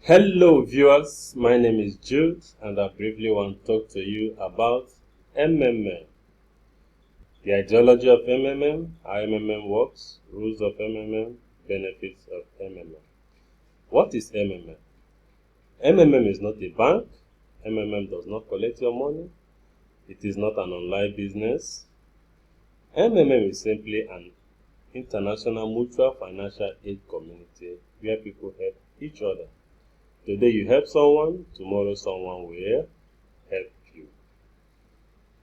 Hello viewers, my name is Jude and I briefly want to talk to you about MMM. The ideology of MMM, how MMM works, rules of MMM, benefits of MMM. What is MMM? MMM is not a bank. MMM does not collect your money. It is not an online business. MMM is simply an international mutual financial aid community where people help each other. Today you help someone, tomorrow someone will help you.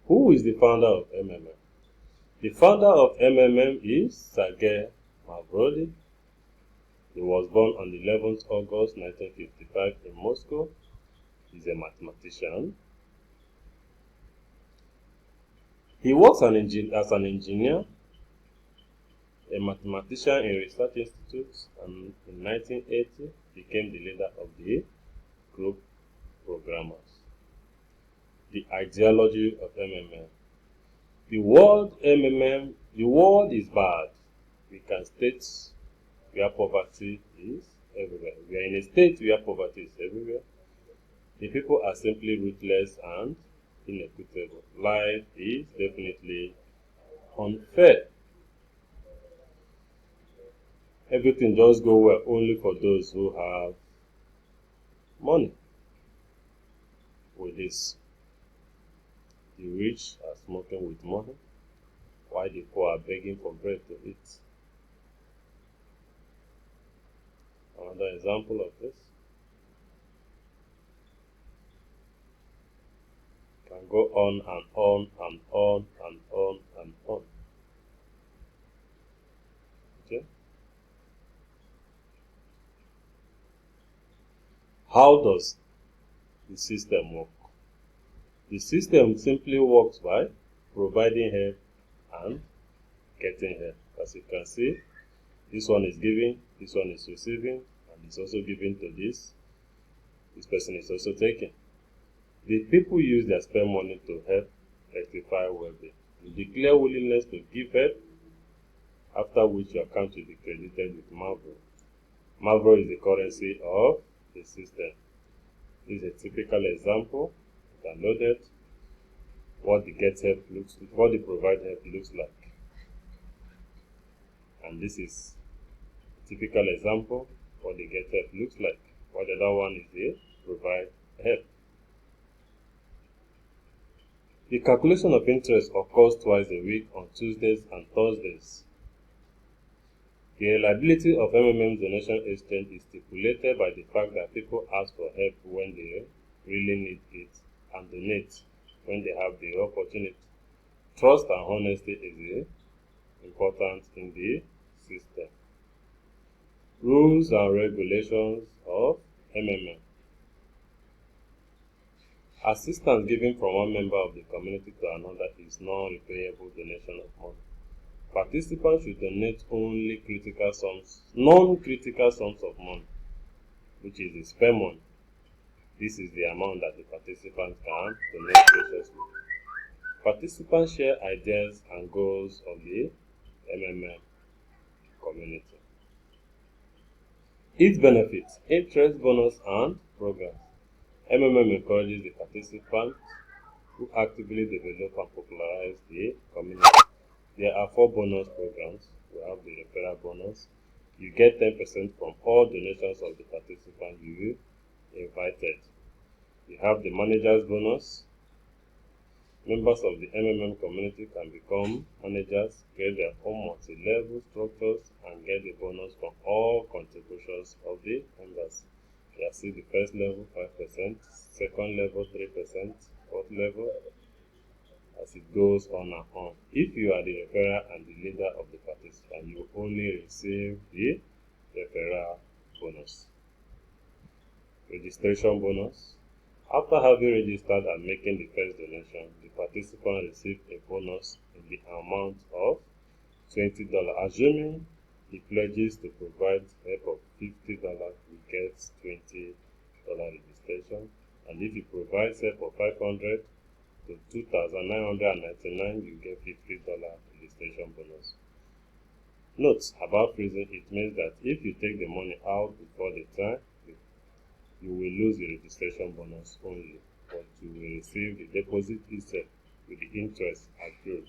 Who is the founder of MMM? The founder of MMM is Sergey Mavrodi. He was born on 11th August 1955 in Moscow. He's a mathematician. He works as an engineer, a mathematician in research institutes, and in 1980 became the leader of the group programmers. The ideology of MMM. The world is bad. We can state where poverty is everywhere. We are in a state where poverty is everywhere. The people are simply ruthless and inequitable. Life is definitely unfair. Everything just goes well only for those who have money. With this, the rich are smoking with money, while the poor are begging for bread to eat. Another example of this can go on and on and on and on and on. Okay? How does the system work? The system simply works by providing help and getting help. As you can see, this one is giving, this one is receiving, and it's also giving to this. This person is also taking. The people use their spare money to help rectify well-being. You declare willingness to give help, after which your account will be credited with Mavro. Mavro is the currency of the system. This is a typical example. Downloaded what the provide help looks like. And this is a typical example what the get help looks like. What the other one is the provide help. The calculation of interest occurs twice a week on Tuesdays and Thursdays. The reliability of MMM donation exchange is stipulated by the fact that people ask for help when they really need it and donate when they have the opportunity. Trust and honesty is important in the system. Rules and regulations of MMM. Assistance given from one member of the community to another is non-repayable donation of money. Participants should donate only non-critical sums of money, which is the spare money. This is the amount that the participants can donate graciously. Participants share ideas and goals of the MMM community. Its benefits, interest, bonus, and programs. MMM encourages the participants who actively develop and popularize the community. There are 4 bonus programs. We have the referral bonus. You get 10% from all donations of the participants you invited. You have the manager's bonus. Members of the MMM community can become managers, get their own multi-level structures, and get the bonus from all contributions of the members. You see the first level 5%, second level 3%, fourth level, as it goes on and on. If you are the referrer and the leader of the participant, you only receive the referral bonus. Registration bonus. After having registered and making the first donation, the participant receives a bonus in the amount of $20. Assuming he pledges to provide help of $50, he gets $20 registration. And if he provides help of $500 to $2,999, you get $50 registration bonus. Note about freezing, it means that if you take the money out before the time, you will lose the registration bonus only, but you will receive the deposit itself with the interest accrued.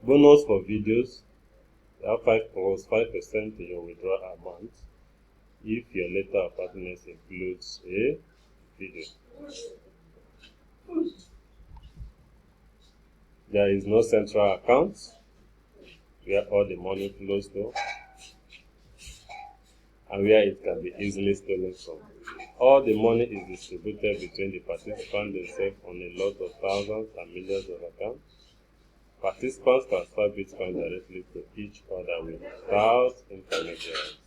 Bonus for videos, you have 5% in your withdrawal amount if your letter of partners includes a video. There is no central account where all the money flows to and where it can be easily stolen from. All the money is distributed between the participants themselves on a lot of thousands and millions of accounts. Participants transfer Bitcoin directly to each other without intermediaries.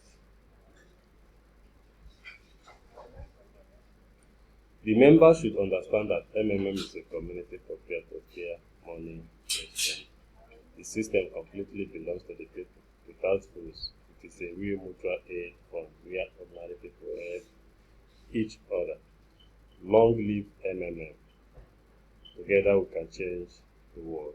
The members should understand that MMM is a community for peer-to-peer money exchange. The system completely belongs to the people without rules. It is a real mutual aid fund where ordinary people help each other. Long live MMM. Together we can change the world.